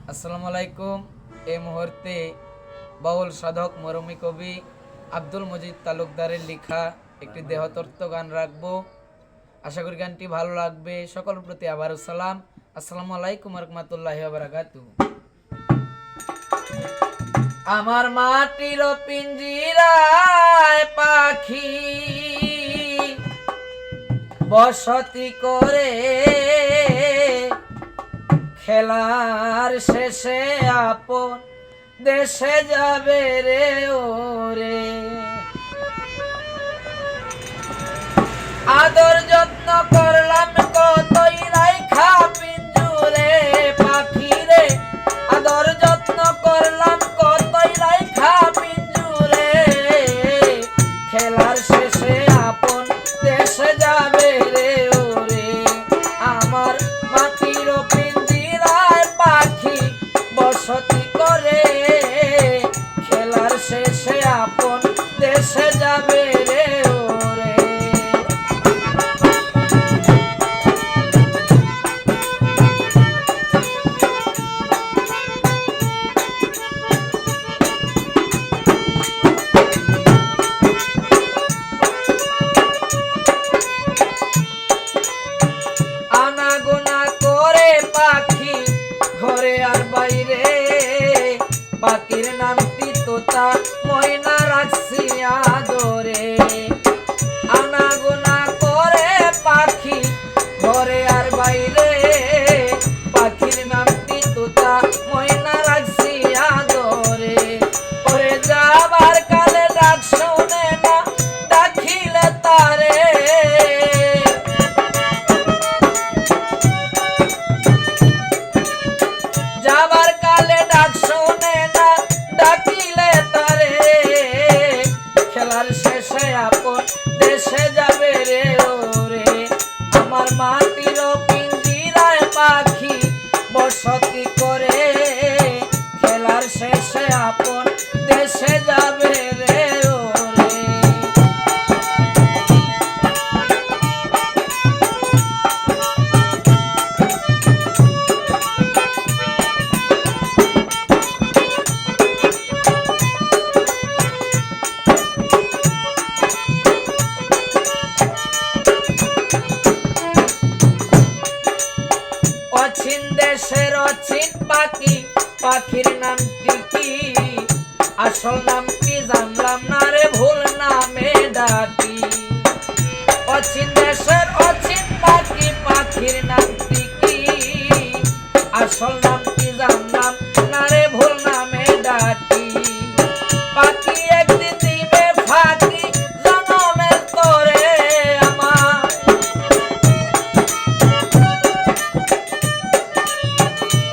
আসসালামু আলাইকুম। এই মুহূর্তে বাউল সাধক মরমী কবি আব্দুল মজিদ তালুকদারের লেখা একটি দেহতত্ত্ব গান রাখবো। আশা করি গানটি ভালো লাগবে। সকলের প্রতি আবারও সালাম। আসসালামু আলাইকুম রহমতুল্লাহি ওয়া বারাকাতুহু। আমার মাটির পিঞ্জিরায় পাখি বসতি করে, খেলার শেষে আপন দেশে যাবে রে ওরে। আদর যত্ন করলাম কতই রাইখা পিঞ্জুরে পাখি রে, আদর যত্ন করলাম কতই রাইখা পিঞ্জুরে, খেলার শেষে আপন দেশে যাবে রে ওরে। আমার মাটির পিঞ্জিরায় পাখি বসতি করে, খেলার শেষে আপন দেশে যাবে রে ওরে। আনাগোনা করে পাখি ঘরে আর বাইরে, পাখির নামটি তোতা ময়না রাখছি আদরে। আনাগোনা করে পাখি ঘরে আর বাইরে, পাখির নামটি তোতা ময়না রাখছি আদরে। ওরে যাবার কালে ডাক শুনে না ডাকিলে তারে, যাবার কালে ডাক শুনে না ডাকিলে তারে, খেলার শেষে আপন দেশে যাবে রে ওরে। আমার মাটির পিঞ্জিরায় পাখি বসতি করে, খেলার শেষে আপন দেশে যাবে রে ওরে। অচিন দেশের অচিন পাখি, পাখির নামটি কি? আসল নামটি জানলাম না রে, ভুল নামে ডাকি। অচিন দেশের অচিন পাখি, পাখির নামটি কি? আসল নামটি জানলাম না রে, ভুল নামে ডাকি। পাখি একদিন দিবে ফাঁকি জনমের তরে আমার,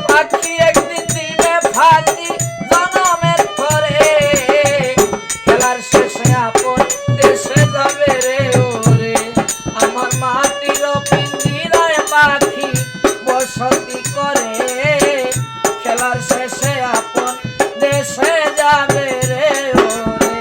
পাখি একদিন দিবে ফাঁকি জনমের তরে, খেলার শেষে আপন দেশে যাবে রে ওরে। আমার মাটির পিঞ্জিরায় পাখি বসতি করে, খেলার শেষে আপন দেশে যাবে রে ওরে।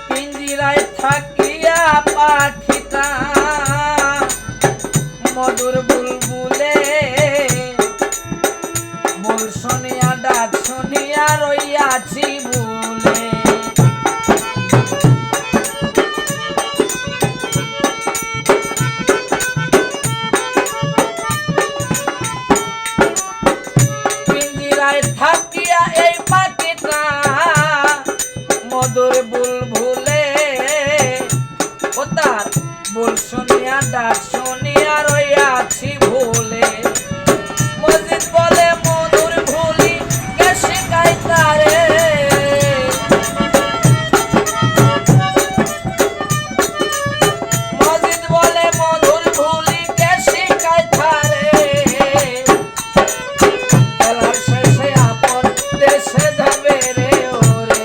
পিঞ্জিরায় থাকিয়া পাখিটা মধুর বুলবুলে, বল শুনিয়া ডাক শুনিয়া রইয়াছি ভুলে। পিঞ্জিরায় থাকিয়া এই পাখিটা মধুর বুলবুলে, ও তার বল শুনিয়া ডাক শুনিয়া রইয়াছি ভুলে। মজিদ বলে মধুর ভুলি কে শিখাই তারে, মজিদ বলে মধুর ভুলি কে শিখাই তারে, খেলার শেষে আপন দেশে যাবে রে ওরে।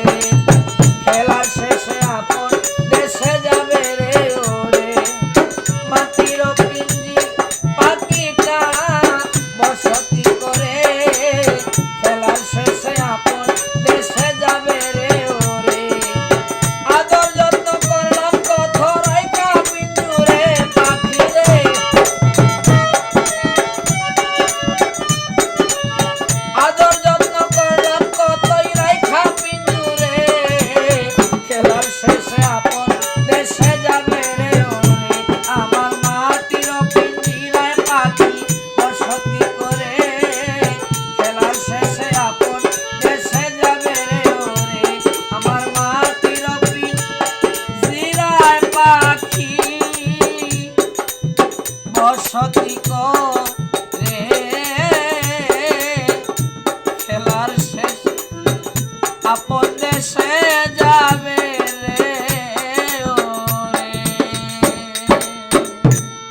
এসে যাবে